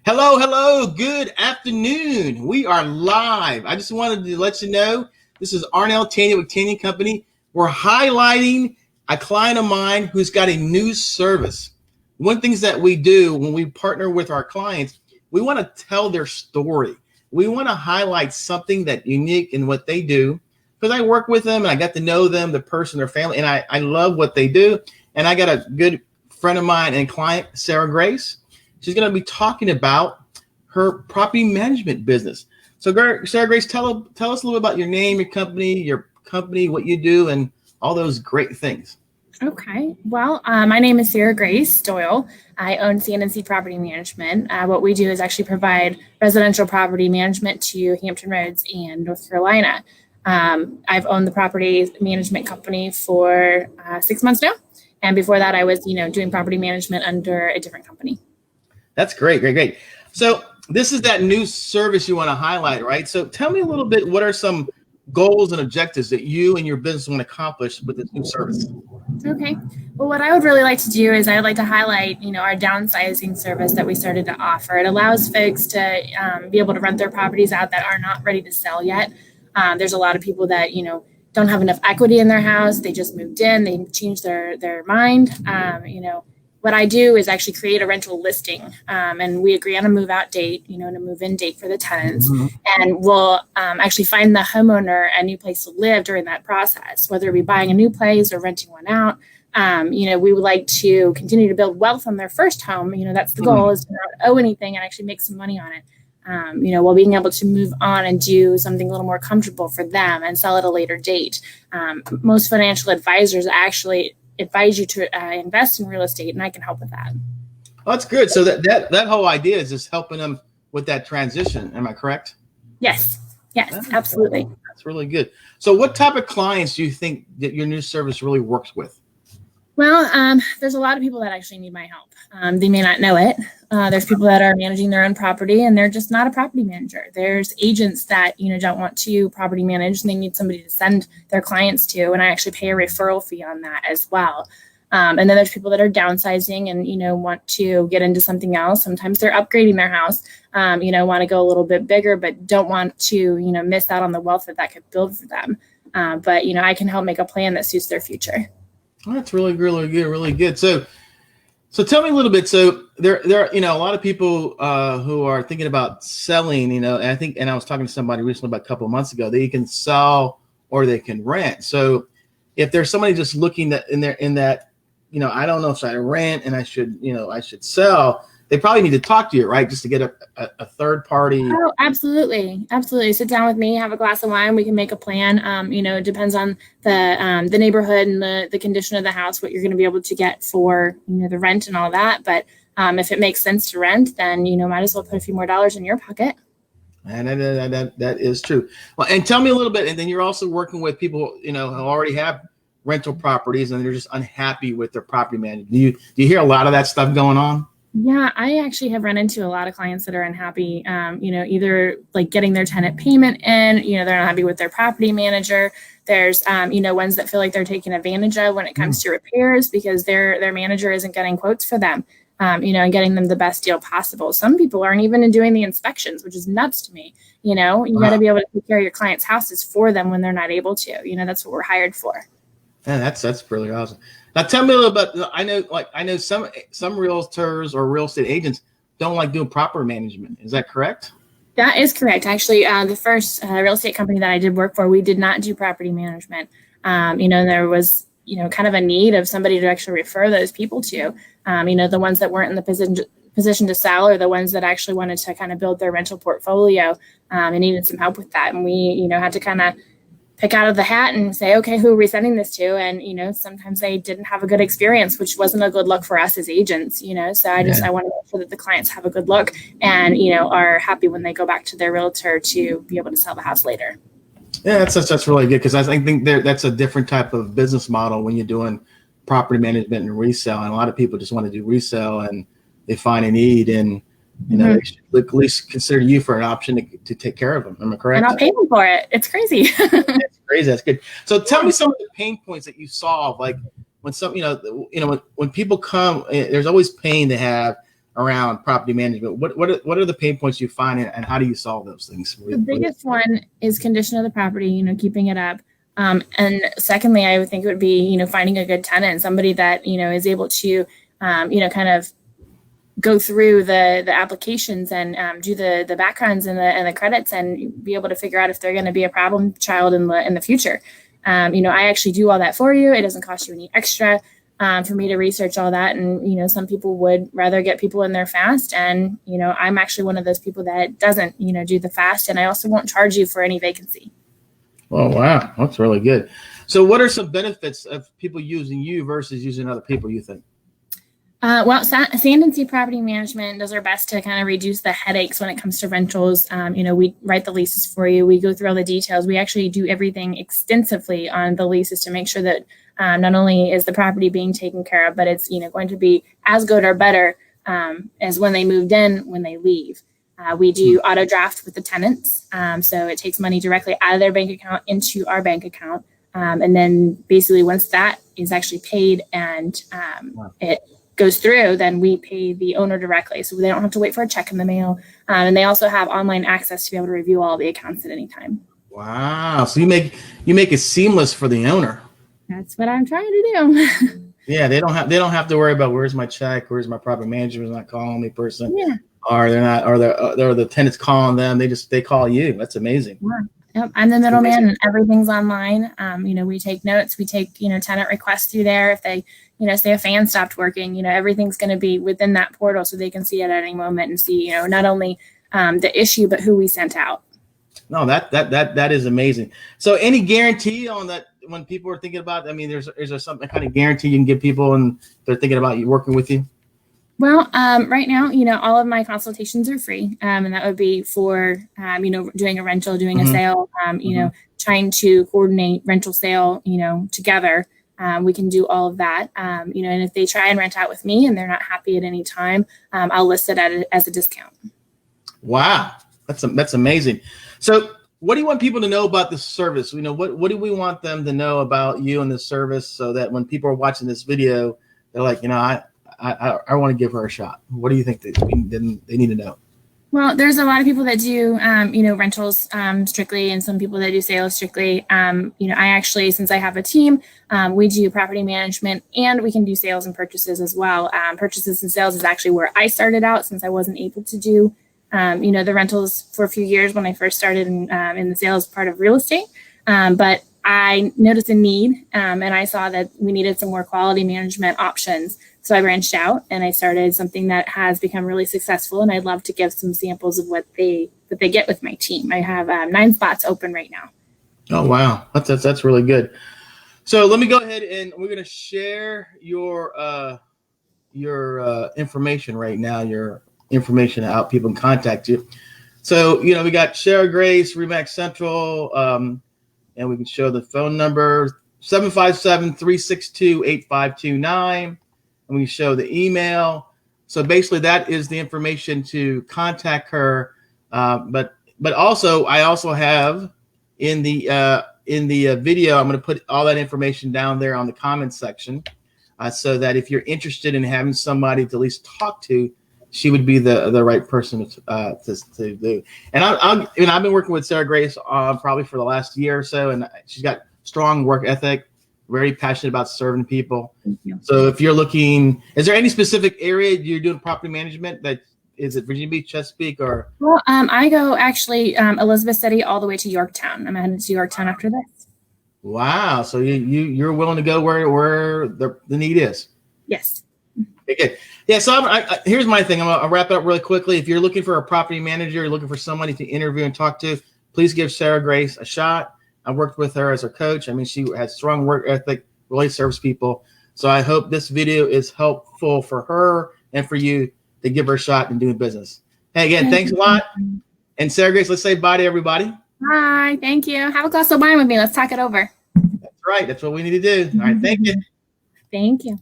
Hello, hello. Good afternoon. We are live. I just wanted to let you know this is Arnel Tanyag with Tanyag Company. We're highlighting a client of mine who's got a new service. One of the things that we do when we partner with our clients, we want to tell their story. We want to highlight something that's unique in what they do because I work with them and I got to know them, the person, their family, and I love what they do. And I got a good friend of mine and client, Sarah Grace. She's going to be talking about her property management business. So, Sarah Grace, tell us a little bit about your name, your company, what you do, and all those great things. Okay. Well, my name is Sarah Grace Doyle. I own CNC Property Management. What we do is actually provide residential property management to Hampton Roads and North Carolina. I've owned the property management company for 6 months now. And before that, I was, doing property management under a different company. That's great. So this is that new service you want to highlight, right? So tell me a little bit, what are some goals and objectives that you and your business want to accomplish with this new service? Okay. Well, what I would really like to do is I'd like to highlight, our downsizing service that we started to offer. It allows folks to be able to rent their properties out that are not ready to sell yet. There's a lot of people that, don't have enough equity in their house. They just moved in, they changed their mind. What I do is actually create a rental listing, and we agree on a move out date, and a move in date for the tenants. Mm-hmm. And we'll actually find the homeowner a new place to live during that process, whether it be buying a new place or renting one out. We would like to continue to build wealth on their first home. That's the goal, is to not owe anything and actually make some money on it. While being able to move on and do something a little more comfortable for them and sell at a later date. Most financial advisors actually advise you to invest in real estate, and I can help with that. Oh, that's good. So that whole idea is just helping them with that transition. Am I correct? Yes, absolutely. That's really good. So what type of clients do you think that your new service really works with? Well, there's a lot of people that actually need my help. They may not know it. There's people that are managing their own property and they're just not a property manager. There's agents that, don't want to property manage and they need somebody to send their clients to. And I actually pay a referral fee on that as well. And then there's people that are downsizing and, want to get into something else. Sometimes they're upgrading their house, want to go a little bit bigger, but don't want to, miss out on the wealth that could build for them. But I can help make a plan that suits their future. Oh, that's really good. So tell me a little bit. So there are, a lot of people who are thinking about selling, and I was talking to somebody recently about a couple of months ago, that you can sell or they can rent. So if there's somebody just looking that in that, I don't know if I rent and I should sell, they probably need to talk to you, right? Just to get a third party. Oh, absolutely. Sit down with me, have a glass of wine. We can make a plan. It depends on the neighborhood and the condition of the house, what you're going to be able to get for, the rent and all that. But if it makes sense to rent, then, might as well put a few more dollars in your pocket. And that is true. Well, and tell me a little bit, and then you're also working with people, who already have rental properties and they're just unhappy with their property management. Do you hear a lot of that stuff going on? Yeah, I actually have run into a lot of clients that are unhappy, either like getting their tenant payment in, they're not happy with their property manager. There's, ones that feel like they're taken advantage of when it comes to repairs because their manager isn't getting quotes for them, and getting them the best deal possible. Some people aren't even doing the inspections, which is nuts to me. You got to be able to take care of your clients' houses for them when they're not able to. That's what we're hired for. Yeah, that's really awesome. Now tell me a little bit. I know some realtors or real estate agents don't like doing property management. Is that correct? That is correct. Actually, the first real estate company that I did work for, we did not do property management. There was, kind of a need of somebody to actually refer those people to. The ones that weren't in the position to sell or the ones that actually wanted to kind of build their rental portfolio and needed some help with that. And we, had to kind of pick out of the hat and say, okay, who are we sending this to? And, sometimes they didn't have a good experience, which wasn't a good look for us as agents, so I want to make sure that the clients have a good look and, are happy when they go back to their realtor to be able to sell the house later. Yeah, that's really good because I think that's a different type of business model when you're doing property management and resale. And a lot of people just want to do resale and they find a need and, they should at least consider you for an option to take care of them. Am I correct? And I'll pay them for it. It's crazy. It's crazy. That's good. So tell me some of the pain points that you solve. Like when some, when people come, there's always pain to have around property management. What are the pain points you find, and how do you solve those things? The biggest one is condition of the property, keeping it up. And secondly, I would think it would be, finding a good tenant, somebody that, is able to, kind of go through the applications and do the backgrounds and the credits and be able to figure out if they're going to be a problem child in the future. I actually do all that for you. It doesn't cost you any extra for me to research all that. And, some people would rather get people in there fast. And, I'm actually one of those people that doesn't, do the fast. And I also won't charge you for any vacancy. Oh, wow. That's really good. So what are some benefits of people using you versus using other people, you think? Well, Sand Property Management does our best to kind of reduce the headaches when it comes to rentals. We write the leases for you. We go through all the details. We actually do everything extensively on the leases to make sure that not only is the property being taken care of, but it's going to be as good or better as when they moved in, when they leave. We do auto draft with the tenants, so it takes money directly out of their bank account into our bank account, and then basically once that is actually paid and it goes through, then we pay the owner directly, so they don't have to wait for a check in the mail. And they also have online access to be able to review all the accounts at any time. Wow! So you make it seamless for the owner. That's what I'm trying to do. Yeah, they don't have to worry about where's my check, where's my property manager is not calling me person. Yeah. Or they're not, or they're the tenants calling them. They call you. That's amazing. Yeah. Yep, I'm the middleman, and everything's online. We take notes. We take tenant requests through there. If they say a fan stopped working, everything's going to be within that portal, so they can see it at any moment and see not only the issue but who we sent out. No, that is amazing. So any guarantee on that when people are thinking about? Is there something kind of guarantee you can give people and they're thinking about you working with you? Well, right now, all of my consultations are free, and that would be for, doing a rental, doing a sale, trying to coordinate rental sale, together. We can do all of that, and if they try and rent out with me and they're not happy at any time, I'll list it as a discount. Wow, that's amazing. So what do you want people to know about this service? What do we want them to know about you and this service so that when people are watching this video, they're like, I want to give her a shot. What do you think they need to know? Well, there's a lot of people that do, rentals strictly, and some people that do sales strictly. I actually, since I have a team, we do property management and we can do sales and purchases as well. Purchases and sales is actually where I started out, since I wasn't able to do, the rentals for a few years when I first started in the sales part of real estate. But I noticed a need, and I saw that we needed some more quality management options. So I branched out and I started something that has become really successful. And I'd love to give some samples of what they get with my team. I have 9 spots open right now. Oh, wow. That's really good. So let me go ahead and we're going to share your information right now, your information out. People can contact you. So, we got Sarah Grace, Remax Central, and we can show the phone number 757-362-8529. And we show the email. So basically that is the information to contact her. But also I also have in the video, I'm going to put all that information down there on the comments section so that if you're interested in having somebody to at least talk to, she would be the right person to do. And I've been working with Sarah Grace probably for the last year or so, and she's got strong work ethic, very passionate about serving people. So if you're looking, is there any specific area you're doing property management? Is it Virginia Beach, Chesapeake, or? Well, I go actually Elizabeth City all the way to Yorktown. I'm headed to Yorktown after this. Wow. So you're willing to go where the need is. Yes. Okay, good. Yeah. So here's my thing. I'll wrap it up really quickly. If you're looking for a property manager, you're looking for somebody to interview and talk to, please give Sarah Grace a shot. I worked with her as her coach. She has strong work ethic, really serves people. So I hope this video is helpful for her and for you to give her a shot in doing business. Hey, again, thanks a lot. And Sarah Grace, let's say bye to everybody. Bye. Thank you. Have a glass of wine with me. Let's talk it over. That's right. That's what we need to do. All right. Thank you. Thank you.